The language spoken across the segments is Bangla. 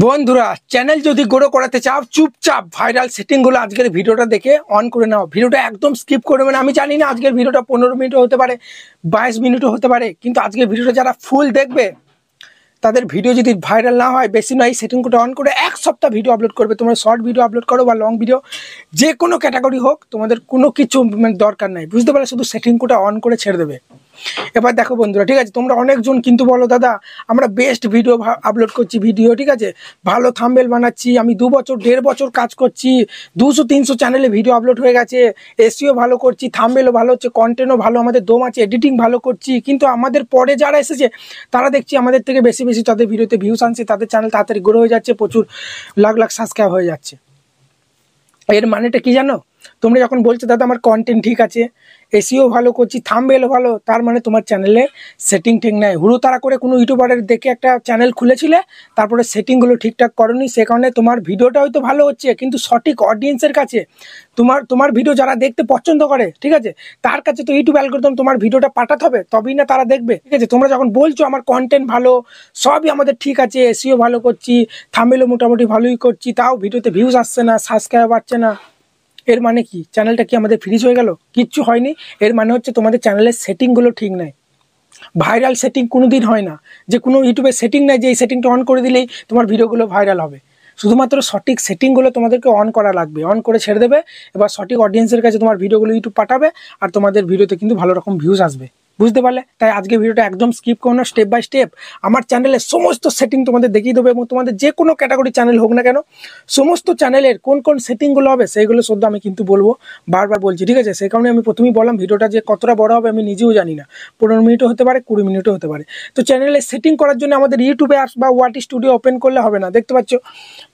বন্ধুরা চ্যানেল যদি গ্রো করাতে চাও চুপচাপ ভাইরাল সেটিং গুলো আজকের ভিডিওটা দেখে অন করে নাও। ভিডিওটা একদম স্কিপ করবে না। আমি জানি না আজকের ভিডিওটা 15 মিনিটও হতে পারে, 22 মিনিটও হতে পারে, কিন্তু আজকের ভিডিওটা যারা ফুল দেখবে তাদের ভিডিও যদি ভাইরাল না হয়, বেশি নয়, সেটিং কোটা অন করে এক সপ্তাহ ভিডিও আপলোড করবে। তোমরা শর্ট ভিডিও আপলোড করো বা লং ভিডিও, যে কোনো ক্যাটাগরি হোক, তোমাদের কোনো কিছু দরকার নাই, বুঝতে পারলে? শুধু সেটিং কোটা অন করে ছেড়ে দেবে। এবার দেখো বন্ধুরা, ঠিক আছে, তোমরা অনেকজন কিন্তু বলো দাদা আমরা বেস্ট ভিডিও আপলোড করছি, ভিডিও ঠিক আছে, ভালো থাম্বনেল বানাচ্ছি, আমি 2 বছর 1.5 বছর কাজ করছি, 200-300 চ্যানেলে ভিডিও আপলোড হয়ে গেছে, এসইও ভালো করছি, থাম্বনেলও ভালো হচ্ছে, কন্টেন্টও ভালো, আমাদের দম আছে, এডিটিং ভালো করছি, কিন্তু আমাদের পরে যারা এসেছে তারা দেখছি আমাদের থেকে বেশি বেশি তাদের ভিডিওতে ভিউস আনছে, তাদের চ্যানেল তাড়াতাড়ি গ্রো হয়ে যাচ্ছে, প্রচুর লাখ লাখ সাবস্ক্রাইব হয়ে যাচ্ছে। এর মানেটা কি জানো? তোমরা যখন বলছো দাদা আমার কন্টেন্ট ঠিক আছে, এসইও ভালো করছি, থাম্বনেলও ভালো, তার মানে তোমার চ্যানেলে সেটিং ঠিক নাই। হুড়োতাড়া করে কোনো ইউটিউবারের দেখে একটা চ্যানেল খুলেছিলে, তারপরে সেটিংগুলো ঠিকঠাক করোনি, সে কারণে তোমার ভিডিওটা হয়তো ভালো হচ্ছে, কিন্তু সঠিক অডিয়েন্সের কাছে তোমার ভিডিও যারা দেখতে পছন্দ করে, ঠিক আছে, তার কাছে তো ইউটিউব অ্যালগরিদম তোমার ভিডিওটা পাঠাতে হবে, তবেই না তারা দেখবে, ঠিক আছে? তোমরা যখন বলছো আমার কন্টেন্ট ভালো, সবই আমাদের ঠিক আছে, এসইও ভালো করছি, থাম্বনেলও মোটামুটি ভালোই করছি, তাও ভিডিওতে ভিউজ আসছে না, সাবস্ক্রাইব আসছে না, এর মানে কি? চ্যানেলটা কি আমাদের ফ্রিজ হয়ে গেল? কিচ্ছু হয়নি। এর মানে হচ্ছে তোমাদের চ্যানেলের সেটিংগুলো ঠিক নাই। ভাইরাল সেটিং কোনো দিন হয় না, যে কোনো ইউটিউবের সেটিং নাই যে এই সেটিংটা অন করে দিলেই তোমার ভিডিওগুলো ভাইরাল হবে। শুধুমাত্র সঠিক সেটিংগুলো তোমাদেরকে অন করা লাগবে, অন করে ছেড়ে দেবে, এবার সঠিক অডিয়েন্সের কাছে তোমার ভিডিওগুলো ইউটিউব পাঠাবে, আর তোমাদের ভিডিওতে কিন্তু ভালো রকম ভিউজ আসবে, বুঝতে পারলে? তাই আজকে ভিডিওটা একদম স্কিপ করো না, স্টেপ বাই স্টেপ আমার চ্যানেলের সমস্ত সেটিং তোমাদের দেখিয়ে দেবো, এবং তোমাদের যে কোনো ক্যাটাগরি চ্যানেল হোক না কেন, সমস্ত চ্যানেলের কোন কোন সেটিংগুলো হবে সেইগুলো শুদ্ধ আমি কিন্তু বলবো, বারবার বলছি, ঠিক আছে? সেই কারণে আমি প্রথমেই বললাম ভিডিওটা যে কতটা বড় হবে আমি নিজেও জানি না, 15 মিনিটও হতে পারে, 20 মিনিটও হতে পারে। তো চ্যানেলের সেটিং করার জন্য আমাদের ইউটিউবে অ্যাপস বা ওয়াটি স্টুডিও ওপেন করলে হবে না। দেখতে পাচ্ছ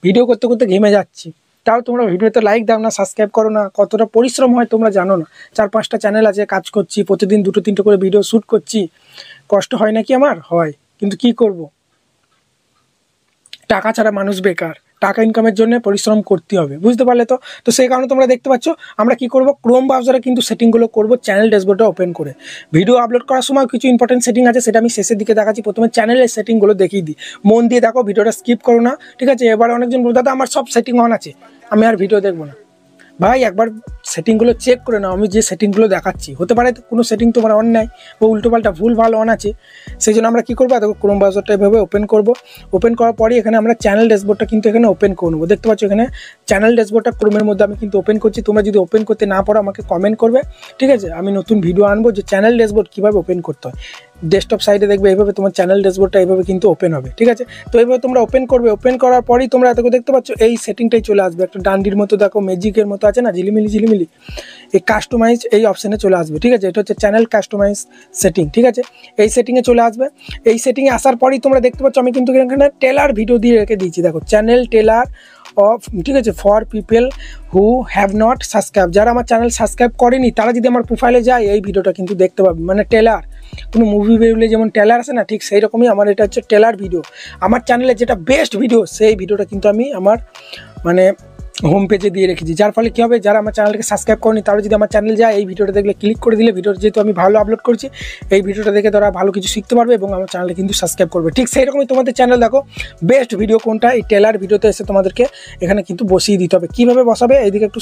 ভিডিও করতে করতে ঘেমে যাচ্ছি, তাও তোমরা ভিডিওতে লাইক দাও না, সাবস্ক্রাইব করো না, কতটা পরিশ্রম হয় তোমরা জানো না। 4-5টা চ্যানেল আছে, কাজ করছি, প্রতিদিন 2-3টে করে ভিডিও শ্যুট করছি, কষ্ট হয় নাকি? আমার হয়, কিন্তু কি করব, টাকা ছাড়া মানুষ বেকার, টাকা ইনকামের জন্য পরিশ্রম করতে হবে, বুঝতে পারলে? তো সেই কারণে তোমরা দেখতে পাচ্ছ আমরা কি করব, ক্রোম ব্রাউজারে কিন্তু সেটিংগুলো করব চ্যানেল ড্যাশবোর্ডটা ওপেন করে। ভিডিও আপলোড করার সময় কিছু ইম্পর্টেন্ট সেটিং আছে, সেটা আমি শেষের দিকে দেখাচ্ছি। প্রথমে চ্যানেলের সেটিংগুলো দেখিয়ে দিই, মন দিয়ে দেখো, ভিডিওটা স্কিপ করো না, ঠিক আছে? এবার অনেকজন বলতে দাদা আমার সব সেটিং অন আছে, আমি আর ভিডিও দেখবো না। ভাই একবার সেটিংগুলো চেক করে নাও, আমি যে সেটিংগুলো দেখাচ্ছি, হতে পারে কোনো সেটিং তোমার অন নেই বা উল্টোপাল্টা ভুল ভালো অন আছে। সেই জন্য আমরা কী করবো, দেখো ক্রোম ব্রাউজারটা এভাবে ওপেন করব। ওপেন করার পরই এখানে আমরা চ্যানেল ড্যাশবোর্ডটা কিন্তু এখানে ওপেন করে নেবো। দেখতে পাচ্ছ এখানে চ্যানেল ড্যাশবোর্ডটা ক্রোমের মধ্যে আমি কিন্তু ওপেন করছি। তোমরা যদি ওপেন করতে না পারো আমাকে কমেন্ট করবে, ঠিক আছে? আমি নতুন ভিডিও আনবো যে চ্যানেল ড্যাশবোর্ড কীভাবে ওপেন করতে হয়। ডেস্কটপ সাইডে দেখবে এইভাবে তোমার চ্যানেল ড্যাশবোর্ডটা এইভাবে কিন্তু ওপেন হবে, ঠিক আছে? তো এইভাবে তোমরা ওপেন করবে। ওপেন করার পরই তোমরা এত দেখতে পাচ্ছ এই সেটিংটাই চলে আসবে, একটা ডান্ডির মতো দেখো, ম্যাজিকের মতো আছে না, ঝিলিমিলি, এই কাস্টমাইজ এই অপশানে চলে আসবে, ঠিক আছে? এটা হচ্ছে চ্যানেল কাস্টমাইজ সেটিং, ঠিক আছে? এই সেটিংয়ে চলে আসবে। এই সেটিংয়ে আসার পরই তোমরা দেখতে পাচ্ছ আমি কিন্তু এখানে টেলার ভিডিও দিয়ে রেখে দিয়েছি, দেখো চ্যানেল টেলার অফ, ঠিক আছে, for people who have not subscribe. যারা আমার চ্যানেল সাবস্ক্রাইব করেনি তারা যদি আমার প্রোফাইলে যায় এই ভিডিওটা কিন্তু দেখতে পাবে, মানে টেলার। কোনো মুভি বেরোলে যেমন টেলার আছে না, ঠিক সেই রকমই আমার এটা হচ্ছে টেলার ভিডিও। আমার চ্যানেলে যেটা বেস্ট ভিডিও সেই ভিডিওটা কিন্তু আমি আমার মানে হোম পেজে দিয়ে রেখেছি, যার ফলে কী হবে, যারা আমার চ্যানেলকে সাবস্ক্রাইব করেনি তারা যদি আমার চ্যানেল যায় এই ভিডিওটা দেখলে ক্লিক করে দিলে, ভিডিওটা যেহেতু আমি ভালো আপলোড করছি, এই ভিডিওটা দেখে তারা ভালো কিছু শিখতে পারবে এবং আমার চ্যানেলে কিন্তু সাবস্ক্রাইব করবে। ঠিক সেই রকমই তোমাদের চ্যানেল দেখো বেস্ট ভিডিও কোনটা, এই টেলার ভিডিওতে এসে তোমাদেরকে এখানে কিন্তু বসিয়ে দিতে হবে। কীভাবে বসাবে, এইদিকে একটু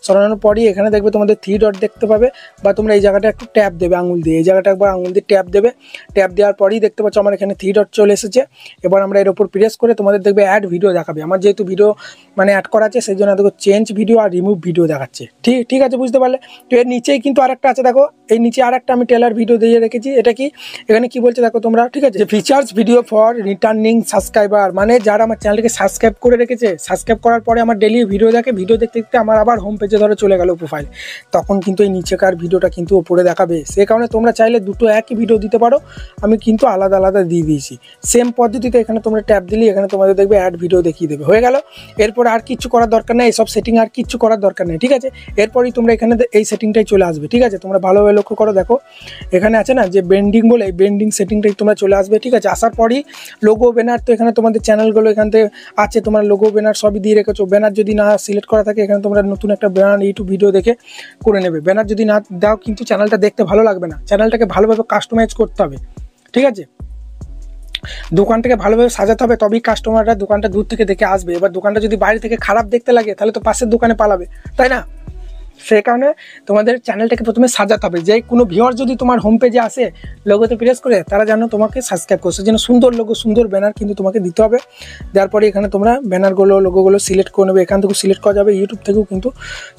সরানোর পরই এখানে দেখবে তোমাদের 3 ডট দেখতে পাবে, বা তোমরা এই জায়গাটা একটু ট্যাপ দেবে আঙুল দিয়ে, এই জায়গাটা একবার আঙুল দিয়ে ট্যাপ দেবে। ট্যাপ দেওয়ার পরই দেখতে পাচ্ছ আমার এখানে 3 ডট চলে এসেছে। এবার আমরা এর ওপর প্রেস করে তোমাদের দেখবে অ্যাড ভিডিও দেখাবে। আমার যেহেতু ভিডিও মানে অ্যাড করা আছে সেই জন্য দেখো চেঞ্জ ভিডিও আর রিমুভ ভিডিও দেখাচ্ছে, ঠিক আছে, বুঝতে পারলে? তো এর নিচেই কিন্তু আরেকটা আছে, দেখো এই নিচে আরেকটা আমি টেলার ভিডিও দিয়ে রেখেছি। এটা কি, এখানে কি বলছে দেখো তোমরা, ঠিক আছে, features video for returning subscriber, মানে যারা আমার চ্যানেলকে সাবস্ক্রাইব করে রেখেছে, সাবস্ক্রাইব করার পরে আমার ডেলি ভিডিও দেখে, ভিডিও দেখতে দেখতে আমার আবার হোম পেজে ধরে চলে গেল প্রোফাইল, তখন কিন্তু এই নিচেকার ভিডিওটা কিন্তু ওপরে দেখাবে। সে কারণে তোমরা চাইলে দুটো একই ভিডিও দিতে পারো, আমি কিন্তু আলাদা আলাদা দিয়ে দিয়েছি সেম পদ্ধতিতে। এখানে তোমরা ট্যাপ দিলে এখানে তোমাদের দেখবে অ্যাড ভিডিও দেখিয়ে দেবে, হয়ে গেল। এরপর আর কিছু করার দরকার নেই, সব সেটিং আর কিচ্ছু করার দরকার নেই, ঠিক আছে? এরপরই তোমরা এখানে এই সেটিংটাই চলে আসবে, ঠিক আছে? তোমরা ভালোভাবে লক্ষ্য করো, দেখো এখানে আছে না যে বেন্ডিং বলে, এই বেন্ডিং সেটিংটাই তোমরা চলে আসবে, ঠিক আছে? আসার পরই লোগো ব্যানার, তো এখানে তোমাদের চ্যানেলগুলো এখান থেকে আছে, তোমরা লোগো ব্যানার সবই দিয়ে রেখেছো। ব্যানার যদি না সিলেক্ট করা থাকে এখানে তোমরা নতুন একটা ব্যানার ইউটিউব ভিডিও দেখে করে নেবে। ব্যানার যদি না দাও কিন্তু চ্যানেলটা দেখতে ভালো লাগবে না, চ্যানেলটাকে ভালোভাবে কাস্টমাইজ করতে হবে, ঠিক আছে? দোকানটাকে ভালোভাবে সাজাতে হবে, তবেই কাস্টমাররা দোকানটা দূর থেকে দেখে আসবে। এবার দোকানটা যদি বাইরে থেকে খারাপ দেখতে লাগে তাহলে তো পাশের দোকানে পালাবে, তাই না? সেই কারণে তোমাদের চ্যানেলটাকে প্রথমে সাজাতে হবে। যে কোনো ভিউয়ার যদি তোমার হোম পেজে আসে লোগোতে প্রেস করে, তারা যেন তোমাকে সাবস্ক্রাইব করছে, যেন সুন্দর লোগো সুন্দর ব্যানার কিন্তু তোমাকে দিতে হবে। যার পরে এখানে তোমরা ব্যানারগুলো লোগোগুলো সিলেক্ট করে নেবে। এখান থেকেও সিলেক্ট করা যাবে, ইউটিউব থেকেও কিন্তু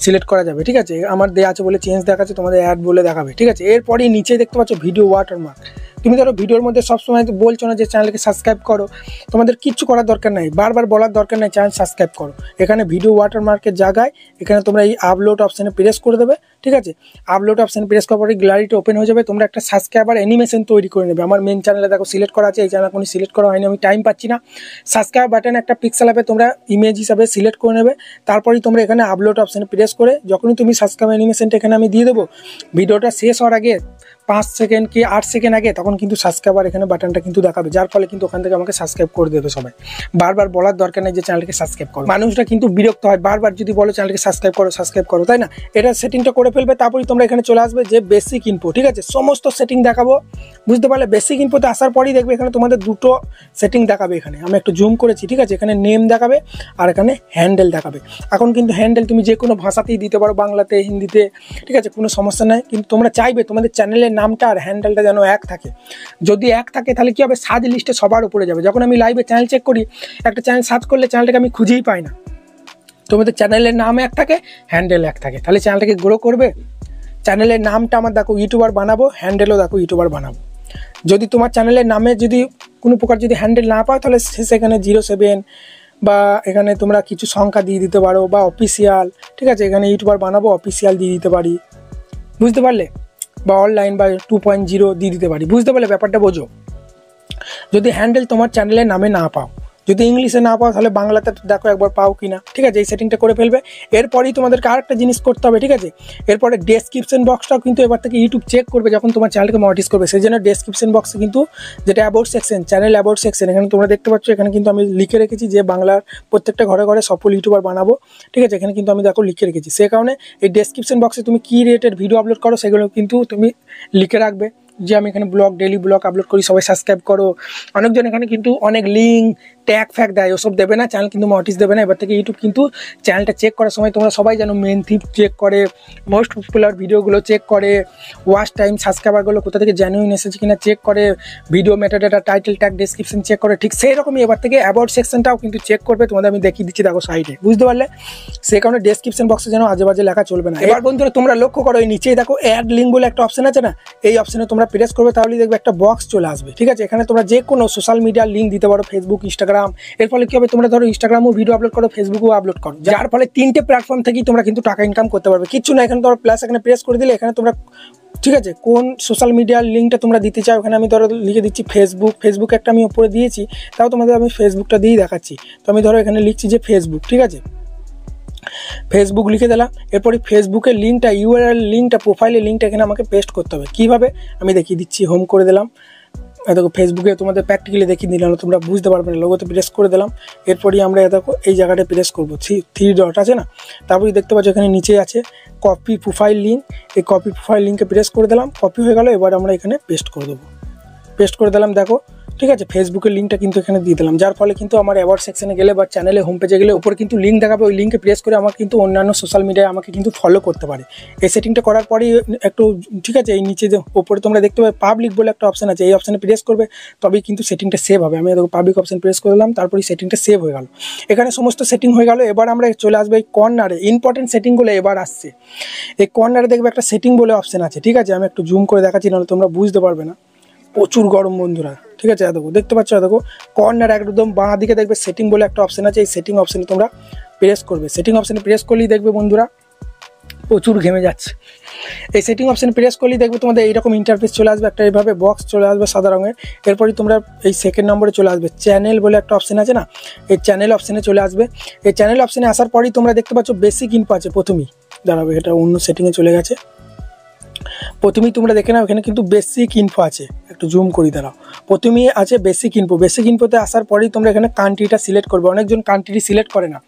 সিলেক্ট করা যাবে, ঠিক আছে? আমার দেওয়া আছে বলে চেঞ্জ দেখাচ্ছে, তোমাদের অ্যাড বলে দেখাবে, ঠিক আছে? এরপরেই নিচে দেখতে পাচ্ছ ভিডিও ওয়াটারমার্ক। তুমি ধরো ভিডিওর মধ্যে সবসময় বলছো না যে চ্যানেলকে সাবস্ক্রাইব করো, তোমাদের কিচ্ছু করার দরকার নাই, বারবার বলার দরকার নাই চ্যানেল সাবস্ক্রাইব করো। এখানে ভিডিও ওয়াটারমার্কের জায়গায় এখানে তোমরা এই আপলোড অপশানে প্রেস করে দেবে, ঠিক আছে? আপলোড অপশানে প্রেস করার পরে গ্যালারিটা ওপেন হয়ে যাবে। তোমরা একটা সাবস্ক্রাইবার অ্যানিমেশন তৈরি করে নেবে। আমার মেন চ্যানেলে দেখো সিলেক্ট করা আছে, এই চ্যানেল কোনো সিলেক্ট করা হয়নি, আমি টাইম পাচ্ছি না। সাবস্ক্রাইব বাটনে একটা পিক্সেল অ্যাপে তোমরা ইমেজ হিসাবে সিলেক্ট করে নেবে। তারপরেই তোমরা এখানে আপলোড অপশানে প্রেস করে যখনই তুমি সাবস্ক্রাইব অ্যানিমেশনটা এখানে আমি দিয়ে দেবো, ভিডিওটা শেষ হওয়ার আগে 5 সেকেন্ড কি 8 সেকেন্ড আগে, তখন কিন্তু সাবস্ক্রাইবার এখানে বাটনটা কিন্তু দেখাবে, যার ফলে কিন্তু ওখান থেকে আমাকে সাবস্ক্রাইব করে দেবে সবাই। বারবার বলার দরকার নেই যে চ্যানেলকে সাবস্ক্রাইব করো, মানুষরা কিন্তু বিরক্ত হয় বারবার যদি বলো চ্যানেলকে সাবস্ক্রাইব করো, তাই না? এটা সেটিংটা করে ফেলবে, তারপরেই তোমরা এখানে চলে আসবে যে বেসিক ইনফো, ঠিক আছে? সমস্ত সেটিং দেখাবো, বুঝতে পারলে? বেসিক ইনফোতে আসার পরেই দেখবে এখানে তোমাদের দুটো সেটিং দেখাবে। এখানে আমি একটু জুম করেছি, ঠিক আছে? এখানে নেম দেখাবে আর এখানে হ্যান্ডেল দেখাবে। এখন কিন্তু হ্যান্ডেল তুমি যে কোনো ভাষাতেই দিতে পারো, বাংলাতে, হিন্দিতে, ঠিক আছে? কোনো সমস্যা নাই। কিন্তু তোমরা চাইবে তোমাদের চ্যানেলের নামটা আর হ্যান্ডেলটা যেন এক থাকে। যদি এক থাকে তাহলে কি হবে, সার্চ লিস্টে সবার উপরে যাবে। যখন আমি লাইভে চ্যানেল চেক করি, একটা চ্যানেল সার্চ করলে চ্যানেলটাকে আমি খুঁজেই পাই না। তোমাদের চ্যানেলের নাম এক থাকে, হ্যান্ডেল এক থাকে, তাহলে চ্যানেলটাকে গ্রো করবে। চ্যানেলের নামটা আমার দেখো ইউটিউবার বানাবো, হ্যান্ডেলও দেখো ইউটিউবার বানাবো। যদি তোমার চ্যানেলের নামে যদি কোনো প্রকার যদি হ্যান্ডেল না পাও, তাহলে সেখানে 07 বা এখানে তোমরা কিছু সংখ্যা দিয়ে দিতে পারো, বা অফিসিয়াল, ঠিক আছে? এখানে ইউটিউবার বানাবো অফিসিয়াল দিয়ে দিতে পারি, বুঝতে পারলে? বা অনলাইন বা 2.0 দিয়ে দিতে পারি, বুঝতে পারলে? ব্যাপারটা বোঝো। যদি হ্যান্ডেল তোমার চ্যানেলের নামে না পাও, যদি ইংলিশে না পাও, তাহলে বাংলাতে দেখো একবার পাও কিনা, ঠিক আছে? এই সেটিংটা করে ফেলবে। এরপরেই তোমাদেরকে আরেকটা জিনিস করতে হবে, ঠিক আছে? এরপরে ডেসক্রিপশন বক্সটাও কিন্তু এবার থেকে ইউটিউব চেক করবে যখন তোমার চ্যানেলকে মনিটাইজ করবে। সেই জন্য ডেসক্রিপশন বক্সে কিন্তু যেটা about section, channel about section, এখানে তোমরা দেখতে পাচ্ছ, এখানে কিন্তু আমি লিখে রেখেছি যে বাংলার প্রত্যেকটা ঘরে ঘরে সফল ইউটিউবার বানাবো, ঠিক আছে? এখানে কিন্তু আমি দেখো লিখে রেখেছি। সেই কারণে এই ডেসক্রিপশন বক্সে তুমি কী রিলেটেড ভিডিও আপলোড করো সেগুলো কিন্তু তুমি লিখে রাখবে, যে আমি এখানে ব্লগ, ডেইলি ব্লগ আপলোড করি, সবাই সাবস্ক্রাইব করো। অনেকজন এখানে কিন্তু অনেক লিঙ্ক, ট্যাগ ফ্যাগ দেয়, ওসব দেবে না, চ্যানেল কিন্তু মনিটাইজ দেবে না। এবার থেকে ইউটিউব কিন্তু চ্যানেলটা চেক করার সময় তোমরা সবাই জানো, মেন থিম চেক করে, মোস্ট পপুলার ভিডিওগুলো চেক করে, ওয়াচ টাইম, সাবস্ক্রাইবারগুলো কোথা থেকে জেনুইন এসেছে কিনা চেক করে, video metadata, title, tag, description check করে। ঠিক সেই রকমই এবার থেকে অ্যাবাউট সেকশনটাও কিন্তু চেক করবে। তোমাদের আমি দেখিয়ে দিচ্ছি দেখো সাইডে, বুঝতে পারলে? সেই কারণে ডেসক্রিপশন বক্সে যেন আজে বাজে লেখা চলবে না। এবার বন্ধুরা তোমরা লক্ষ্য করো, এই নিচেই দেখো অ্যাড লিঙ্ক বলে একটা অপশন আছে না, এই অপশনে তোমরা প্রেস করবে, তাহলেই দেখবে একটা বক্স চলে আসবে, ঠিক আছে? এখানে তোমরা যে কোনো সোশ্যাল মিডিয়ার লিঙ্ক দিতে পারো, ফেসবুক, ইনস্টাগ্রাম। এর ফলে কি হবে, তোমরা ধরো ইনস্টাগ্রামও ভিডিও আপলোড করো, ফেসবুকেও আপলোড করো, যার ফলে 3টে প্ল্যাটফর্ম থেকেই তোমরা কিন্তু টাকা ইনকাম করতে পারবে। কিচ্ছু না, এখানে তোমরা প্লাস এখানে প্রেস করে দিলে এখানে তোমরা, ঠিক আছে, কোন সোশ্যাল মিডিয়ার লিঙ্কটা তোমরা দিতে চাও, এখানে আমি ধরো লিখে দিচ্ছি ফেসবুক একটা আমি উপরে দিয়েছি, তাও তোমাদের আমি ফেসবুকটা দিয়েই দেখাচ্ছি। তো আমি ধরো এখানে লিখছি যে ফেসবুক, ঠিক আছে? ফেসবুক লিখে দিলাম। এরপরে ফেসবুকের লিঙ্কটা, ইউআরএল লিঙ্কটা, প্রোফাইলের লিঙ্কটা এখানে আমাকে পেস্ট করতে হবে। কীভাবে আমি দেখিয়ে দিচ্ছি, হোম করে দিলাম, দেখো ফেসবুকে তোমাদের প্র্যাকটিক্যালি দেখিয়ে দিলাম, তোমরা বুঝতে পারবে না। লোগোতে প্রেস করে দিলাম, এরপরই আমরা দেখো এই জায়গাটায় প্রেস করবো, থ্রি ডট আছে না, তারপরে দেখতে পাচ্ছ এখানে নিচে আছে কপি প্রোফাইল লিঙ্ক। এই কপি প্রোফাইল লিঙ্কে প্রেস করে দিলাম, কপি হয়ে গেল। এবার আমরা এখানে পেস্ট করে দেবো, পেস্ট করে দিলাম, দেখো, ঠিক আছে? ফেসবুকের লিঙ্কটা কিন্তু এখানে দিয়ে দিলাম, যার ফলে কিন্তু আমার অ্যাওয়ার্ড সেকশনে গেলে বা চ্যানেলে হোম পেজে গেলে উপরে কিন্তু লিঙ্ক দেখাবে, ওই লিঙ্কে প্রেস করে আমার কিন্তু অন্যান্য সোশ্যাল মিডিয়ায় আমাকে কিন্তু ফলো করতে পারে। এই সেটিংটা করার পরেই একটু, ঠিক আছে, এই নিচে যে ওপরে তোমরা দেখতে পাবে পাবলিক বলে একটা অপশন আছে, এই অপশানে প্রেস করবে, তবেই কিন্তু সেটিংটা সেভ হবে। আমি দেখো পাবলিক অপশন প্রেস করে দিলাম, তারপরেই সেটিংটা সেভ হয়ে গেল। এখানে সমস্ত সেটিং হয়ে গেল। এবার আমরা চলে আসবে এই কর্নারে, ইম্পর্টেন্ট সেটিংগুলো এবার আসছে। এই কর্নারে দেখবে একটা সেটিং বলে অপশন আছে, ঠিক আছে? আমি একটু জুম করে দেখাচ্ছি, নাহলে তোমরা বুঝতে পারবে না, প্রচুর গরম বন্ধুরা, ঠিক আছে? দেখো, দেখতে পাচ্ছ, দেখো কর্নার একদম বাঁ দিকে দেখবে সেটিং বলে একটা অপশন আছে, এই সেটিং অপশানে তোমরা প্রেস করবে। সেটিং অপশানে প্রেস করলেই দেখবে বন্ধুরা প্রচুর ঘেমে যাচ্ছে। এই সেটিং অপশানে প্রেস করলেই দেখবে তোমাদের এইরকম ইন্টারফেস চলে আসবে, একটা এইভাবে বক্স চলে আসবে সাদা রঙের। এরপরই তোমরা এই সেকেন্ড নম্বরে চলে আসবে, চ্যানেল বলে একটা অপশান আছে না, এই চ্যানেল অপশানে চলে আসবে। এই চ্যানেল অপশানে আসার পরেই তোমরা দেখতে পাচ্ছ বেসিক ইনফো আছে প্রথমেই, দাঁড়াবে, এটা অন্য সেটিংয়ে চলে গেছে। প্রথমেই তোমরা দেখে নাও, এখানে কিন্তু বেসিক ইনফো আছে, একটু জুম করি দাঁড়াও। প্রথমেই আছে বেসিক ইনফো। বেসিক ইনফোতে আসার পরেই তোমরা এখানে কান্ট্রিটা সিলেক্ট করবে। অনেকজন কান্ট্রি সিলেক্ট করে না,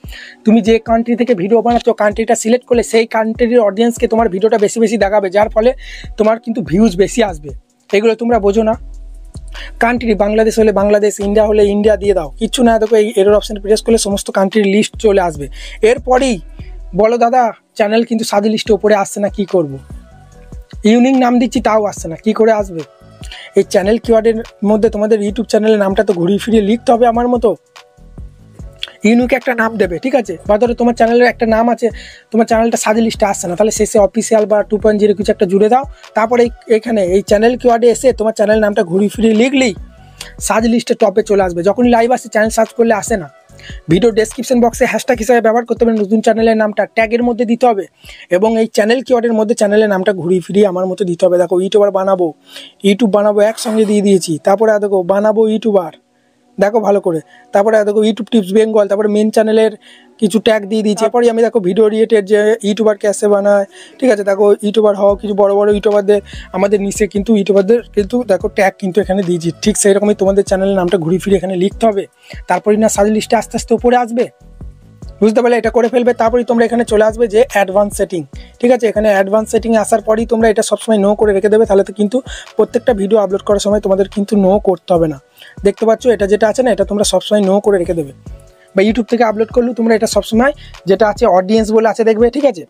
তুমি যে কান্ট্রি থেকে ভিডিও বানাচ্ছ কান্ট্রিটা সিলেক্ট করলে সেই কান্ট্রির অডিয়েন্সকে তোমার ভিডিওটা বেশি বেশি দেখাবে, যার ফলে তোমার কিন্তু ভিউজ বেশি আসবে। এগুলো তোমরা বোঝো না, কান্ট্রি বাংলাদেশ হলে বাংলাদেশ, ইন্ডিয়া হলে ইন্ডিয়া দিয়ে দাও, কিচ্ছু না। দেখো এই এরর অপশানে প্রেস করলে সমস্ত কান্ট্রির লিস্ট চলে আসবে। এরপরেই বলো দাদা চ্যানেল কিন্তু সাজ লিস্টে ওপরে আসছে না, কি করব? ইউনিক নাম দিচ্ছি তাও আসছে না, কি করে আসবে? এই চ্যানেল কিওয়ার্ডের মধ্যে তোমাদের ইউটিউব চ্যানেলের নামটা তো ঘুরিয়ে ফিরিয়ে লিখতে হবে আমার মতো। ইউনিক একটা নাম দেবে, ঠিক আছে? বা ধরো তোমার চ্যানেলের একটা নাম আছে, তোমার চ্যানেলটা সাজ লিস্টে আসছে না, তাহলে শেষে অফিসিয়াল বা 2.0 কিছু একটা জুড়ে দাও। তারপরে এখানে এই চ্যানেল কিওয়ার্ডে এসে তোমার চ্যানেল নামটা ঘুরিয়ে ফিরিয়ে লিখলেই সাজ লিস্টে টপে চলে আসবে। যখনই লাইভ আসে চ্যানেল সার্চ করলে আসে না। ভিডিও ডেসক্রিপশন বক্সে হ্যাশট্যাগ হিসাবে ব্যবহার করতে হবে, নতুন চ্যানেলের নামটা ট্যাগের মধ্যে দিতে হবে এবং এই চ্যানেল কিওয়ার্ডের মধ্যে চ্যানেলের নামটা ঘুরিয়ে ফিরিয়ে আমার মতো দিতে হবে। দেখো ইউটিউবার বানাবো, ইউটিউব বানাবো একসঙ্গে দিয়ে দিয়েছি। তারপরে দেখো বানাবো ইউটিউবার, দেখো ভালো করে। তারপরে দেখো ইউটিউব টিপস বেঙ্গল, তারপরে মেন চ্যানেলের কিছু ট্যাগ দিয়ে দিয়েছি। তারপরে আমি দেখো ভিডিও রিলেটেড যে ইউটিউবার ক্যাসে বানায়, ঠিক আছে? দেখো ইউটিউবার হওয়া কিছু বড় বড় ইউটিউবারদের আমাদের নিচে কিন্তু ইউটিউবারদের কিন্তু দেখো ট্যাগ কিন্তু এখানে দিয়েছি। ঠিক সেই রকমই তোমাদের চ্যানেলের নামটা ঘুরিয়ে ফিরে এখানে লিখতে হবে, তারপরেই না সাজ লিস্টে আস্তে আস্তে উপরে আসবে। বুঝতে পারলে? এটা করে ফেলবে। তারপরেই তোমরা এখানে চলে আসবে যে অ্যাডভান্স সেটিং, ঠিক আছে? এখানে অ্যাডভান্স সেটিংয়ে আসার পরেই তোমরা এটা সবসময় নো করে রেখে দেবে, তাহলে তো কিন্তু প্রত্যেকটা ভিডিও আপলোড করার সময় তোমাদের কিন্তু নো করতে হবে না। দেখতে পাচ্ছ এটা যেটা আছে না, এটা তোমরা সবসময় নো করে রেখে দেবে। বা ইউটিউব থেকে আপলোড করলেও তোমরা এটা সবসময় যেটা আছে অডিয়েন্স বলে আছে দেখবে, ঠিক আছে?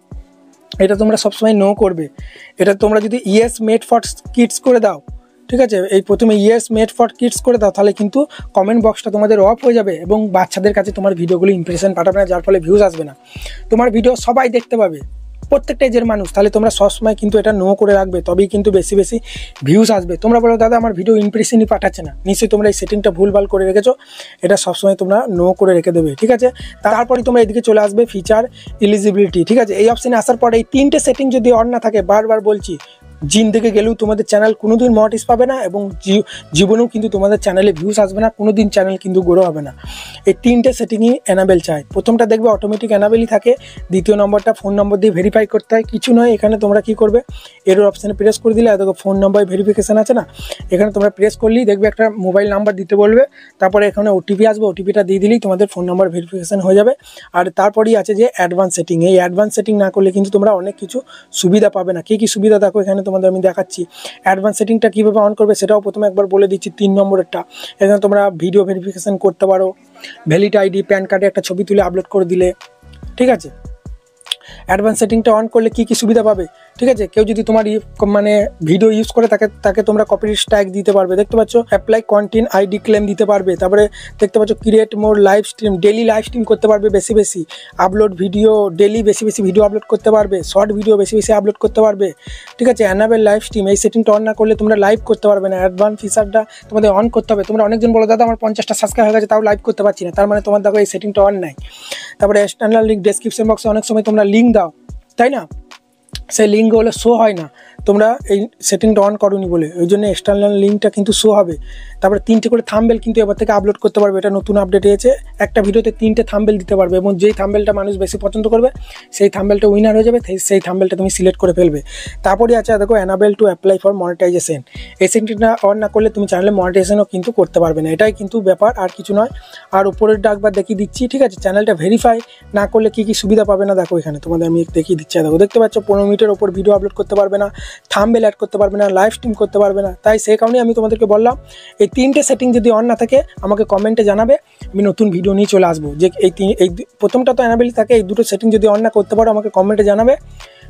এটা তোমরা সবসময় নো করবে। এটা তোমরা যদি ইয়েস মেড ফর কিডস করে দাও, ঠিক আছে? এই প্রথমে ইয়েস মেড ফর কিডস করে দাও, তাহলে কিন্তু কমেন্ট বক্সটা তোমাদের অফ হয়ে যাবে এবং বাচ্চাদের কাছে তোমার ভিডিওগুলো ইমপ্রেশন পাঠাবে না, যার ফলে ভিউজ আসবে না। তোমার ভিডিও সবাই দেখতে পাবে, প্রত্যেকটা এজের মানুষ। তাহলে তোমরা সবসময় কিন্তু এটা নো করে রাখবে, তবেই কিন্তু বেশি বেশি ভিউজ আসবে। তোমরা বলো দাদা আমার ভিডিও ইমপ্রেশনই পাঠাচ্ছে না, নিশ্চয়ই তোমরা এই সেটিংটা ভুলভাল করে রেখেছো। এটা সবসময় তোমরা নো করে রেখে দেবে, ঠিক আছে? তারপরে তোমরা এদিকে চলে আসবে ফিচার এলিজিবিলিটি, ঠিক আছে? এই অপশানে আসার পরে এই তিনটে সেটিং যদি অন না থাকে, বারবার বলছি, জিন্দেগি গেলেও তোমাদের চ্যানেল কোনোদিন মনিটাইজ পাবে না এবং জীবনেও কিন্তু তোমাদের চ্যানেলে ভিউজ আসবে না, কোনোদিন চ্যানেল কিন্তু গ্রো হবে না। এই তিনটে সেটিংই এনাবেল চাই। প্রথমটা দেখবে অটোমেটিক এনাবেলই থাকে, দ্বিতীয় নম্বরটা ফোন নম্বর দিয়ে ভেরিফাই করতে হয়। কিছু নয়, এখানে তোমরা কি করবে, এরর অপশানে প্রেস করে দিলে দেখো ফোন নাম্বার ভেরিফিকেশান আছে না, এখানে তোমরা প্রেস করলেই দেখবে একটা মোবাইল নাম্বার দিতে বলবে, তারপরে এখানে ওটিপি আসবে, ওটিপিটা দিয়ে দিলেই তোমাদের ফোন নাম্বার ভেরিফিকেশান হয়ে যাবে। আর তারপরেই আছে যে অ্যাডভান্স সেটিং। এই অ্যাডভান্স সেটিং না করলে কিন্তু তোমরা অনেক কিছু সুবিধা পাবে না। কী কী সুবিধা দেখো এখানে তোমাদের আমি দেখাচ্ছি। অ্যাডভান্স সেটিংটা কীভাবে অন করবে সেটাও প্রথমে একবার বলে দিচ্ছি। 3 নম্বরেরটা, এখানে তোমরা ভিডিও ভেরিফিকেশান করতে পারো, ভ্যালিড আইডি প্যান কার্ডে একটা ছবি তুলে আপলোড করে দিলে, ঠিক আছে? অ্যাডভান্স সেটিংটা অন করলে কী কী সুবিধা পাবে, ঠিক আছে? কেউ যদি তোমার মানে ভিডিও ইউজ করে তাকে তোমরা কপিরাইট স্ট্রাইক দিতে পারবে, দেখতে পাচ্ছ? অ্যাপ্লাই কন্টেন্ট আইডি ক্লেম দিতে পারবে। তারপরে দেখতে পাচ্ছ ক্রিয়েট মোর live stream, daily live stream করতে পারবে বেশি বেশি, আপলোড ভিডিও ডেলি বেশি বেশি ভিডিও আপলোড করতে পারবে, শর্ট ভিডিও বেশি বেশি আপলোড করতে পারবে, ঠিক আছে? অ্যানাবেল লাইভ স্ট্রিম, এই সেটিংটা অন না করলে তোমরা লাইভ করতে পারবে না। অ্যাডভান্স ফিচারটা তোমাদের অন করতে হবে। তোমরা অনেকজন বলো দাদা আমার 50টা সাবস্ক্রাইব হয়ে গেছে তাও লাইভ করতে পারছি না, তার মানে তোমার দেখো এই সেটিংটা অন নাই। তারপরে এক্সটার্নাল লিঙ্ক ডেসক্রিপশন বক্সে অনেক সময় তোমরা লিঙ্ক দাও, তাই না? সেই লিঙ্কগুলো শো হয় না, তোমরা এই সেটিংটা অন করোনি বলে, ওই জন্য এক্সটার্নাল লিঙ্কটা কিন্তু শো হবে। তারপরে 3টে করে থাম্বনেল কিন্তু এবার থেকে আপলোড করতে পারবে, এটা নতুন আপডেট হয়েছে। একটা ভিডিওতে 3টে থাম্বনেল দিতে পারবে এবং যেই থাম্বনেলটা মানুষ বেশি পছন্দ করবে সেই থাম্বনেলটা উইনার হয়ে যাবে, সেই থাম্বনেলটা তুমি সিলেক্ট করে ফেলবে। তারপরে আছে দেখো enable to apply for monetisation, এই সেটিংটা অন না করলে তুমি চ্যানেলে মনিটাইজেশনও কিন্তু করতে পারবে না, এটাই কিন্তু ব্যাপার, আর কিছু নয়। আর উপরের ডাকবার দেখিয়ে দিচ্ছি, ঠিক আছে? চ্যানেলটা ভেরিফাই না করলে কী কী সুবিধা পাবে না দেখো এখানে তোমাদের আমি দেখিয়ে দিচ্ছি। দেখো দেখতে পাচ্ছ 15 মিনিটের ওপর ভিডিও আপলোড করতে পারবে না, থাম্বনেল অ্যাড করতে পারবে না, লাইভ স্ট্রিম করতে পারবে না। তাই সেই কারণে আমি তোমাদেরকে বললাম এই 3টে সেটিং যদি অন না থাকে আমাকে কমেন্টে জানাবে, আমি নতুন ভিডিও নিয়ে চলে আসবো। যে এই প্রথমটা তো অ্যানাবেল থাকে, এই দুটো সেটিং যদি অন না করতে পারো আমাকে কমেন্টে জানাবে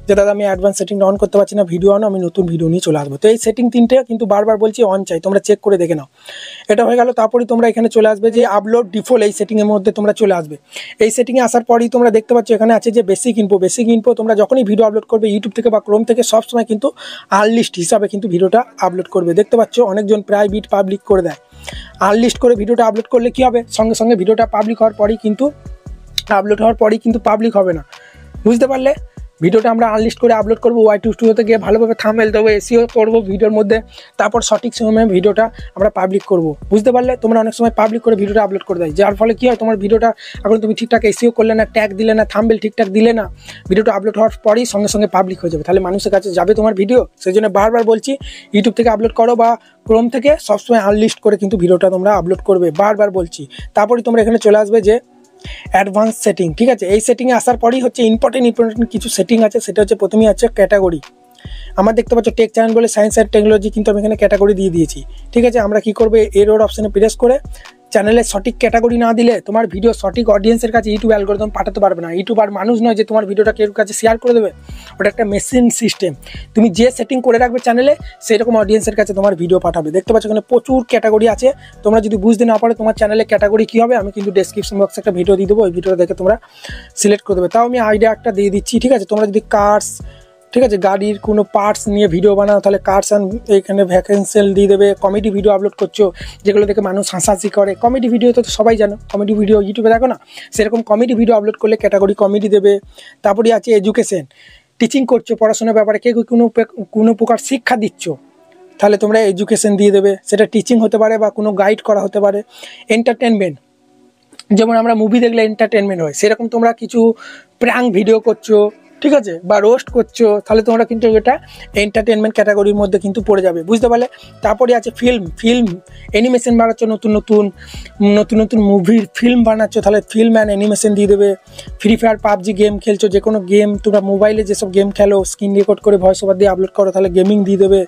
যে দাদা আমি অ্যাডভান্স সেটিংটা অন করতে পারছি না, ভিডিও অন, আমি নতুন ভিডিও নিয়ে চলে আসবো। তো এই সেটিং 3টে কিন্তু বারবার বলছি অন চাই, তোমরা চেক করে দেখে নাও। এটা হয়ে গেল। তারপরে তোমরা এখানে চলে আসবে যে আপলোড ডিফল্ট, এই সেটিংয়ের মধ্যে তোমরা চলে আসবে। এই সেটিংয়ে আসার পরেই তোমরা দেখতে পাচ্ছ এখানে আছে যে বেসিক ইনফো তোমরা যখনই ভিডিও আপলোড করবে ইউটিউব থেকে বা ক্রোম থেকে সবসময় কিন্তু আনলিস্ট হিসাবে কিন্তু ভিডিওটা আপলোড করবে। দেখতে পাচ্ছ অনেকজন প্রাইভেট পাবলিক করে দেয়। আনলিস্ট করে ভিডিওটা আপলোড করলে কী হবে, সঙ্গে সঙ্গে ভিডিওটা পাবলিক হওয়ার পরেই কিন্তু আপলোড হওয়ার পরেই কিন্তু পাবলিক হবে না, বুঝতে পারলে? ভিডিওটা আমরা আনলিস্ট করে আপলোড করবো, Y2 স্টুডিওতে গিয়ে ভালোভাবে থাম্বনেল দেবো, এসইও করবো ভিডিওর মধ্যে, তারপর সঠিক সময়ে ভিডিওটা আমরা পাবলিক করব, বুঝতে পারলে? তোমরা অনেক সময় পাবলিক করে ভিডিওটা আপলোড করে দেয়, যার ফলে কী হয়, তোমার ভিডিওটা এখন তুমি ঠিকঠাক এসইও করলে না, ট্যাগ দিলে না, থাম্বনেল ঠিকঠাক দিলে না, ভিডিওটা আপলোড হওয়ার পরেই সঙ্গে সঙ্গে পাবলিক হয়ে যাবে, তাহলে মানুষের কাছে যাবে তোমার ভিডিও। সেই জন্য বারবার বলছি ইউটিউব থেকে আপলোড করো বা ক্রোম থেকে সবসময় আনলিস্ট করে কিন্তু ভিডিওটা তোমরা আপলোড করবে, বারবার বলছি। তারপরে তোমরা এখানে চলে আসবে যে অ্যাডভান্স সেটিং, ঠিক আছে? এই সেটিংয়ে আসার পরেই হচ্ছে ইম্পর্টেন্ট কিছু সেটিং আছে, সেটা হচ্ছে প্রথমেই আছে ক্যাটাগরি। আমার দেখতে পাচ্ছ টেক চ্যানেল বলে সায়েন্স অ্যান্ড টেকনোলজি কিন্তু আমি এখানে ক্যাটাগরি দিয়ে দিয়েছি। ঠিক আছে, আমরা কি করবো, এরর অপশানে প্রেস করে চ্যানেলের সঠিক ক্যাটাগরি না দিলে তোমার ভিডিও সঠিক অডিয়েন্সের কাছে ইউটিউব অ্যালগরিদম পাঠাতে পারবে না। ইউটিউব আর মানুষ নয় যে তোমার ভিডিওটা কেউ কাছে শেয়ার করে দেবে, ওটা একটা মেশিন সিস্টেম। তুমি যে সেটিং করে রাখবে চ্যানেলে সেরকম অডিয়েন্সের কাছে তোমার ভিডিও পাঠাবে। দেখতে পাচ্ছ এখানে প্রচুর ক্যাটাগরি আছে। তোমরা যদি বুঝতে না পারো তোমার চ্যানেলে ক্যাটাগরি কী হবে, আমি কিন্তু ডেসক্রিপশন বক্সে একটা ভিডিও দিয়ে দেবো, ওই ভিডিওটা দেখে তোমরা সিলেক্ট করে দেবে। তাও আমি আইডিয়া একটা দিয়ে দিচ্ছি। ঠিক আছে, তোমরা যদি কার্স, ঠিক আছে, গাড়ির কোনো পার্টস নিয়ে ভিডিও বানাও তাহলে কার্স অ্যান্ড এখানে ভ্যাকেন্সেল দিয়ে দেবে। কমেডি ভিডিও আপলোড করছো যেগুলো দেখে মানুষ হাসাহাসি করে, কমেডি ভিডিও তো সবাই জানো, কমেডি ভিডিও ইউটিউবে দেখো না, সেরকম কমেডি ভিডিও আপলোড করলে ক্যাটাগরি কমেডি দেবে। তারপরে আছে এডুকেশন, টিচিং করছো, পড়াশোনার ব্যাপারে কেউ কোনো প্রকার শিক্ষা দিচ্ছ তাহলে তোমরা এডুকেশন দিয়ে দেবে, সেটা টিচিং হতে পারে বা কোনো গাইড করা হতে পারে। এন্টারটেনমেন্ট, যেমন আমরা মুভি দেখলে এন্টারটেনমেন্ট হয়, সেরকম তোমরা কিছু প্র্যাঙ্ক ভিডিও করছো, ঠিক আছে, বা রোস্ট করছো, তাহলে তোমরা কিন্তু এটা এন্টারটেনমেন্ট ক্যাটাগরির মধ্যে কিন্তু পড়ে যাবে, বুঝতে পারলে। তারপরে আছে ফিল্ম অ্যানিমেশন বানাচ্ছ, নতুন মুভির ফিল্ম বানাচ্ছ, তাহলে ফিল্ম অ্যান্ড অ্যানিমেশন দিয়ে দেবে। ফ্রি ফায়ার পাবজি গেম খেলছো, যে কোনো গেম তোমরা মোবাইলে যেসব গেম খেলো স্ক্রিন রেকর্ড করে ভয়েস ওভার দিয়ে আপলোড করো, তাহলে গেমিং দিয়ে দেবে।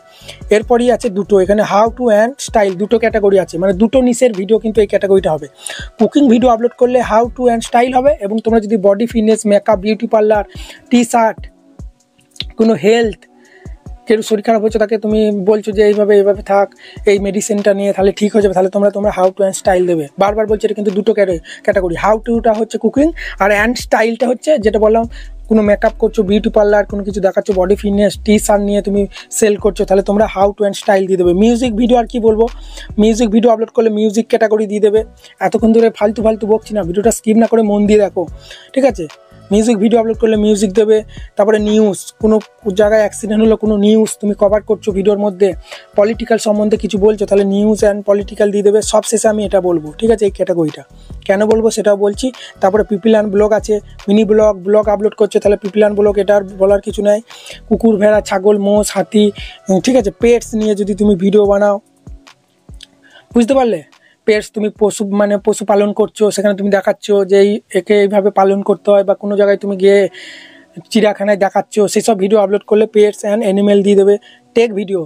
এরপরই আছে দুটো, এখানে হাউ টু অ্যান্ড স্টাইল, দুটো ক্যাটাগরি আছে, মানে দুটো নিশের ভিডিও কিন্তু এই ক্যাটাগরিটা হবে। কুকিং ভিডিও আপলোড করলে হাউ টু অ্যান্ড স্টাইল হবে, এবং তোমরা যদি body fitness, makeup, beauty parlour, T-shirt, কোনো হেলথ, কেউ শরীর খারাপ হচ্ছে তাকে তুমি বলছো যে এইভাবে থাক, এই মেডিসিনটা নিয়ে তাহলে ঠিক হয়ে যাবে, তাহলে তোমরা হাউ টু অ্যান্ড স্টাইল দেবে। বারবার বলছো এটা কিন্তু দুটো ক্যাটাগরি, হাউ টুটা হচ্ছে কুকিং আর অ্যান্ড স্টাইলটা হচ্ছে যেটা বললাম কোনো মেকআপ করছো, বিউটি পার্লার, কোনো কিছু দেখাচ্ছ, বডি ফিটনেস, টি-শার্ট নিয়ে তুমি সেল করছো, তাহলে তোমরা হাউ টু অ্যান্ড স্টাইল দিয়ে দেবে। মিউজিক ভিডিও আর কি বলবো, মিউজিক ভিডিও আপলোড করলে মিউজিক ক্যাটাগরি দিয়ে দেবে। এতক্ষণ ধরে ফালতু বকছি না, ভিডিওটা স্কিপ না করে মন দিয়ে দেখো, ঠিক আছে। মিউজিক ভিডিও আপলোড করলে মিউজিক দেবে। তারপরে নিউজ, কোনো জায়গায় অ্যাক্সিডেন্ট হলো, কোনো নিউজ তুমি কভার করছো ভিডিওর মধ্যে, পলিটিক্যাল সম্বন্ধে কিছু বলছো, তাহলে নিউজ অ্যান্ড পলিটিক্যাল দিয়ে দেবে। সব শেষে আমি এটা বলবো, ঠিক আছে, এই ক্যাটাগরিটা কেন বলবো সেটাও বলছি। তারপরে পিপল অ্যান্ড ব্লগ আছে, মিনি ব্লগ আপলোড করছে, তাহলে পিপল অ্যান্ড ব্লগ, এটা আর বলার কিছু নাই। কুকুর, ভেড়া, ছাগল, মোষ, হাতি, ঠিক আছে, পেটস নিয়ে যদি তুমি ভিডিও বানাও, বুঝতে পারলে। পেটস তুমি পশু পালন করছো, সেখানে তুমি দেখাচ্ছ যে একে এইভাবে পালন করতে হয়, বা কোনো জায়গায় তুমি গিয়ে চিড়িয়াখানায় দেখাচ্ছ, সেসব ভিডিও আপলোড করলে পেটস অ্যান্ড অ্যানিমেল দিয়ে দেবে। Take video,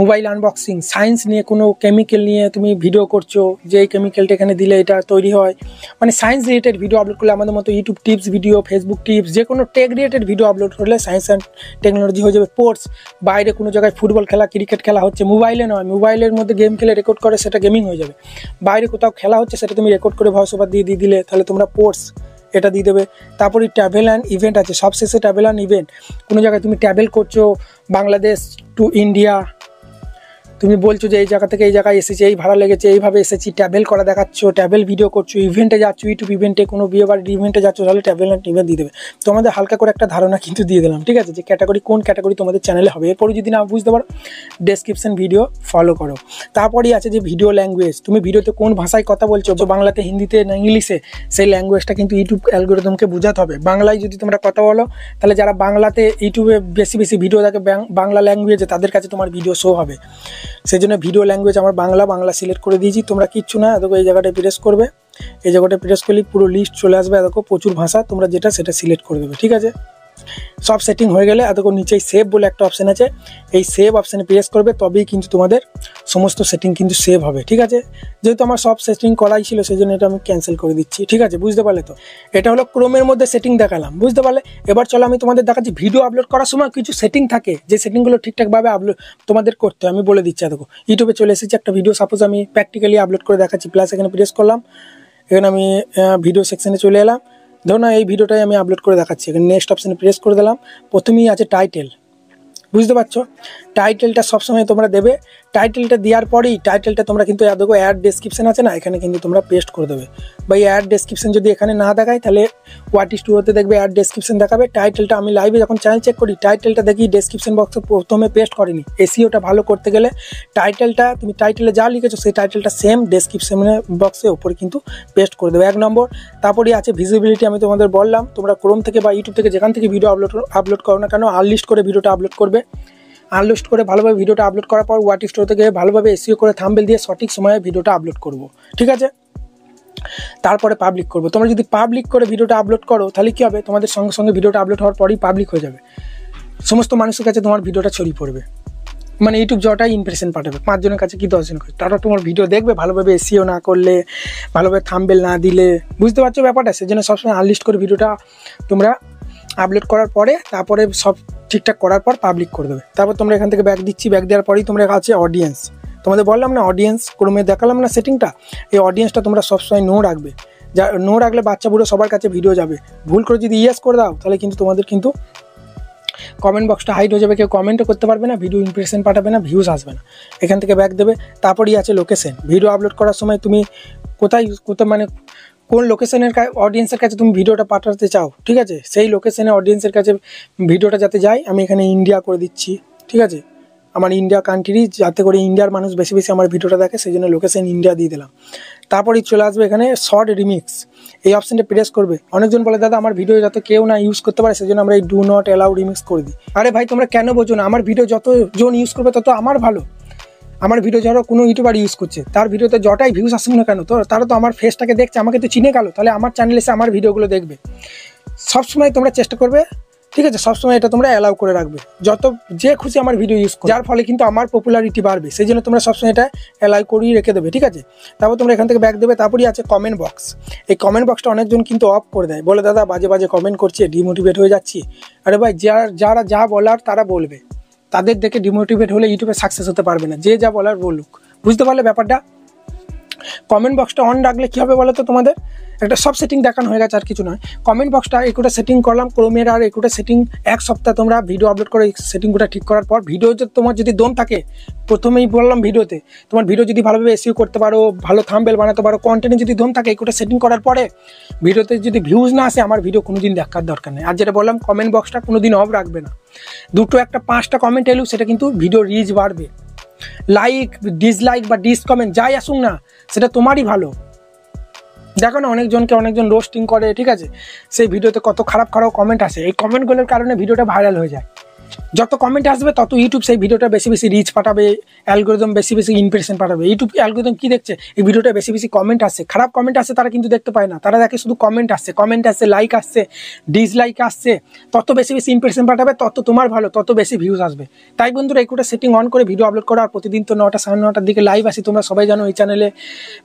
mobile unboxing, science নিয়ে কোনো কেমিক্যাল নিয়ে তুমি ভিডিও করছো, যে এই কেমিক্যালটা এখানে দিলে এটা তৈরি হয়, মানে সায়েন্স রিলেটেড ভিডিও আপলোড করলে আমাদের মতো YouTube tips video, Facebook tips, যে কোনো টেক রিলেটেড ভিডিও আপলোড করলে সায়েন্স অ্যান্ড টেকনোলজি হয়ে যাবে। স্পোর্টস, বাইরে কোনো জায়গায় ফুটবল খেলা, ক্রিকেট খেলা হচ্ছে, মোবাইলে নয়, মোবাইলের মধ্যে গেম খেলে রেকর্ড করে সেটা গেমিং হয়ে যাবে। বাইরে কোথাও খেলা হচ্ছে সেটা তুমি রেকর্ড করে ভয়েস ওভার দিয়ে দিলে তাহলে তোমরা স্পোর্টস এটা দিয়ে দেবে। তারপরে ট্রাভেল অ্যান্ড ইভেন্ট আছে, সবশেষে ট্রাভেল অ্যান্ড ইভেন্ট, কোনো জায়গায় তুমি ট্রাভেল করছো, বাংলাদেশ টু ইন্ডিয়া, তুমি বলছো যে এই জায়গা থেকে এই জায়গায় এসেছি, এই ভাড়া লেগেছে, এইভাবে এসেছি, ট্রাভেল করা দেখাচ্ছ, ট্রাভেল ভিডিও করছো, ইভেন্টে যাচ্ছ, ইউটিউব ইভেন্টে, কোনো বিয়ে বাড়ির ইভেন্টে যাচ্ছ, তাহলে ট্রাভেল অ্যান্ড ইভেন্ট দিয়ে দেবে। তোমাদের হালকা করে একটা ধারণা কিন্তু দিয়ে দিলাম, ঠিক আছে, যে ক্যাটাগরি কোন ক্যাটাগরি তোমাদের চ্যানেলে হবে। এরপরে যদি না বুঝতে পারো ডেসক্রিপশন ভিডিও ফলো করো। তারপরেই আছে যে ভিডিও ল্যাঙ্গুয়েজ, তুমি ভিডিওতে কোন ভাষায় কথা বলছো, বাংলাতে, হিন্দিতে না ইংলিশে, সেই ল্যাঙ্গুয়েজটা কিন্তু ইউটিউব অ্যালগরিদমকে বোঝাতে হবে। বাংলায় যদি তোমরা কথা বলো তাহলে যারা বাংলাতে ইউটিউবে বেশি ভিডিও দেখে বাংলা ল্যাঙ্গুয়েজে, তাদের কাছে তোমার ভিডিও শো হবে। সেই জন্য ভিডিও ল্যাঙ্গুয়েজ আমার বাংলা সিলেক্ট করে দিয়েছি। তোমরা কিচ্ছু না, দেখো এই জায়গাটায় প্রেস করবে, এই জায়গাটা প্রেস করলে পুরো লিস্ট চলে আসবে, দেখো প্রচুর ভাষা, তোমরা যেটা সেটা সিলেক্ট করে দেবে, ঠিক আছে। সব সেটিং হয়ে গেলে দেখো নিচেই সেভ বলে একটা অপশান আছে, এই সেভ অপশানে প্রেস করবে, তবেই কিন্তু তোমাদের সমস্ত সেটিং কিন্তু সেভ হবে, ঠিক আছে। যেহেতু আমার সব সেটিং করাই ছিল সেই জন্য এটা আমি ক্যান্সেল করে দিচ্ছি, ঠিক আছে, বুঝতে পারলে তো। এটা হলো ক্রোমের মধ্যে সেটিং দেখালাম, বুঝতে পারলে। এবার চলো আমি তোমাদের দেখাচ্ছি ভিডিও আপলোড করার সময় কিছু সেটিং থাকে, যে সেটিংগুলো ঠিকঠাকভাবে আপলোড তোমাদের করতে হয়, আমি বলে দিচ্ছি। দেখো ইউটিউবে চলে এসেছি, একটা ভিডিও সাপোজ আমি প্র্যাকটিক্যালি আপলোড করে দেখাচ্ছি, প্লাস এখানে প্রেস করলাম, এখানে আমি ভিডিও সেকশনে চলে এলাম। ধরো না এই ভিডিওটাই আমি আপলোড করে দেখাচ্ছি, এখানে নেক্সট অপশানে প্রেস করে দিলাম। প্রথমেই আছে টাইটেল, বুঝতে পারছো, টাইটেলটা সবসময় তোমরা দেবে। টাইটেলটা দেওয়ার পরেই টাইটেলটা তোমরা কিন্তু দেখো অ্যাড ডেসক্রিপশন আছে না, এখানে কিন্তু তোমরা পেস্ট করে দেবে। বা এই অ্যাড ডেসক্রিপশন যদি এখানে না দেখায় তাহলে হোয়াট ইজ টুতে দেখবে অ্যাড ডেসক্রিপশন দেখাবে। টাইটেলটা আমি লাইভে যখন চ্যানেল চেক করি টাইটেলটা দেখি ডেসক্রিপশন বক্সে প্রথমে পেস্ট করিনি। এসইওটা ভালো করতে গেলে টাইটেলটা তুমি টাইটেলে যা লিখেছো সেই টাইটেলটা সেম ডেসক্রিপশন বক্সে উপরে কিন্তু পেস্ট করে দেবে, 1 নম্বর। তারপরে আছে ভিজিবিলিটি, আমি তোমাদের বললাম তোমরা ক্রোম থেকে বা ইউটিউব থেকে যেখান থেকে ভিডিও আপলোড করো না কেন আনলিস্ট করে ভিডিওটা আপলোড করবে। আনলিস্ট করে ভালোভাবে ভিডিওটা আপলোড করার পর হোয়াট স্টোর থেকে ভালোভাবে এসইও করে থাম্বনেল দিয়ে সঠিক সময়ে ভিডিওটা আপলোড করব, ঠিক আছে। তারপরে পাবলিক করব। তোমরা যদি পাবলিক করে ভিডিওটা আপলোড করো তাহলে কী হবে, তোমাদের সঙ্গে সঙ্গে ভিডিওটা আপলোড হওয়ার পরেই পাবলিক হয়ে যাবে। সমস্ত মানুষের কাছে তোমার ভিডিওটা ছড়িয়ে পড়বে, মানে ইউটিউব যটাই ইমপ্রেশন পাঠাবে, 5 জনের কাছে কি 10 জন কাছে, তারা তোমার ভিডিও দেখবে, ভালোভাবে এসইও না করলে, ভালোভাবে থাম্বনেল না দিলে, বুঝতে পারছো ব্যাপারটা। সেজন্য সবসময় আনলিস্ট করে ভিডিওটা তোমরা আপলোড করার পরে, তারপরে সব ঠিকঠাক করার পর পাবলিক করে দেবে। তারপর তোমরা এখান থেকে ব্যাক দিচ্ছি, ব্যাক দেওয়ার পরেই তোমরা আছে অডিয়েন্স, তোমাদের বললাম না অডিয়েন্স, ক্রোমে দেখালাম না সেটিংটা, এই অডিয়েন্সটা তোমরা সবসময় নো রাখবে, যা নো রাখলে বাচ্চা বুড়ো সবার কাছে ভিডিও যাবে। ভুল করে যদি ইয়েস করে দাও তাহলে কিন্তু তোমাদের কিন্তু কমেন্ট বক্সটা হাইড হয়ে যাবে, কেউ কমেন্টও করতে পারবে না, ভিডিও ইমপ্রেশন পাঠাবে না, ভিউজ আসবে না। এখান থেকে ব্যাক দেবে, তারপরেই আছে লোকেশন। ভিডিও আপলোড করার সময় তুমি কোথায় মানে কোন লোকেশনের অডিয়েন্সের কাছে তুমি ভিডিওটা পাঠাতে চাও, ঠিক আছে, সেই লোকেশনে অডিয়েন্সের কাছে ভিডিওটা যাতে যায়, আমি এখানে ইন্ডিয়া করে দিচ্ছি, ঠিক আছে, আমার ইন্ডিয়া কান্ট্রি, যাতে করে ইন্ডিয়ার মানুষ বেশি বেশি আমার ভিডিওটা দেখে, সেই জন্য লোকেশন ইন্ডিয়া দিয়ে দিলাম। তারপরেই চলে আসবে এখানে শর্ট রিমিক্স, এই অপশানটা প্রেস করবে। অনেকজন বলে দাদা আমার ভিডিও যাতে কেউ না ইউজ করতে পারে, সেই জন্য আমরা এই ডু নট অ্যালাউ রিমিক্স করে দিই। আরে ভাই তোমরা কেন বোঝো না, আমার ভিডিও যতজন ইউজ করবে তত আমার ভালো। আমার ভিডিও যারা কোনো ইউটিউবার ইউজ করছে, তার ভিডিওতে যটাই ভিউজ আসুক না কেন, তো তারা তো আমার ফেসটাকে দেখছে, আমাকে তো চিনে গেল, তাহলে আমার চ্যানেলে এসে আমার ভিডিওগুলো দেখবে। সবসময় তোমরা চেষ্টা করবে, ঠিক আছে, সবসময় এটা তোমরা অ্যালাউ করে রাখবে, যত যে খুশি আমার ভিডিও ইউজ করো, যার ফলে কিন্তু আমার পপুলারিটি বাড়বে, সেই জন্য তোমরা সবসময় এটা অ্যালাউ করিয়ে রেখে দেবে, ঠিক আছে। তারপর তোমরা এখান থেকে ব্যাক দেবে, তারপরেই আছে কমেন্ট বক্স। এই কমেন্ট বক্সটা অনেকজন কিন্তু অফ করে দেয়, বলে দাদা বাজে বাজে কমেন্ট করছে, ডিমোটিভেট হয়ে যাচ্ছি। আরে ভাই যারা যা বলার তারা বলবে, তাদের দেখে ডিমোটিভেট হলে ইউটিউবে সাকসেস হতে পারবে না, যে যা বলার বলুক, বুঝতে পারলে ব্যাপারটা। কমেন্ট বক্সটা অন রাখলে কী হবে বলো তো, তোমাদের একটা সব সেটিং দেখানো হয়ে গেছে, আর কিছু নয়। কমেন্ট বক্সটা একুটা সেটিং করলাম ক্রোমের, আর একুটা সেটিং এক সপ্তাহ তোমরা ভিডিও আপলোড করে সেটিংগুলো ঠিক করার পর, ভিডিও তোমার যদি দম থাকে, প্রথমেই বললাম ভিডিওতে, তোমার ভিডিও যদি ভালোভাবে এসইও করতে পারো, ভালো থাম্বনেল বানাতে পারো, কন্টেন্টে যদি দম থাকে, একুটা সেটিং করার পরে ভিডিওতে যদি ভিউজ না আসে, আমার ভিডিও কোনোদিন দেখার দরকার নেই। আর যেটা বললাম কমেন্ট বক্সটা কোনোদিন অফ রাখবে না, দুটো একটা 5টা কমেন্ট এলেও সেটা কিন্তু ভিডিও রিচ বাড়বে। লাইক ডিসলাইক বা কমেন্ট যাই আসুক না, সেটা তোমারই ভালো। দেখো না অনেকজন রোস্টিং করে, ঠিক আছে, সেই ভিডিওতে কত খারাপ খারাপ কমেন্ট আসে, এই কমেন্টগুলোর কারণে ভিডিওটা ভাইরাল হয়ে যায়। যত কমেন্ট আসবে তত ইউটিউব সেই ভিডিওটা বেশি বেশি রিচ পাঠাবে, অ্যালগোরিদম বেশি বেশি ইমপ্রেশন পাঠাবে। ইউটিউব অ্যালগোরিদম কি দেখছে, এই ভিডিওটা বেশি বেশি কমেন্ট আসছে, খারাপ কমেন্ট আসছে তারা কিন্তু দেখতে পায় না, তারা দেখে শুধু কমেন্ট আসছে, লাইক আসছে, ডিসলাইক আসছে, তত বেশি বেশি ইমপ্রেশন পাঠাবে, তত তোমার ভালো, তত বেশি ভিউজ আসবে। তাই বন্ধুরা একুটা সেটিং অন করে ভিডিও আপলোড করো। আর প্রতিদিন তো 9টা 9:30টার দিকে লাইভ আসি, তোমরা সবাই জানো, এই চ্যানেলে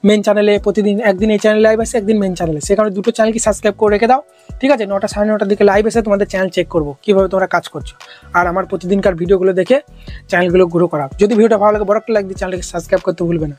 মেন চ্যানেলে প্রতিদিন একদিন এই চ্যানেলে লাইভ আসে, একদিন মেন চ্যানেলে, সে কারণে দুটো চ্যানেলকে সাবস্ক্রাইব করে রেখে দাও, ঠিক আছে। 9টা 9:30টার দিকে লাইভ এসে তোমাদের চ্যানেল চেক করবো কীভাবে তোমরা কাজ করছো, আর আমার প্রতিদিনকার ভিডিওগুলো দেখে চ্যানেলগুলো গ্রো করা। যদি ভিডিওটা ভালো লাগে বড় একটা লাইক দিয়ে চ্যানেলটাকে সাবস্ক্রাইব করতে ভুলবে না।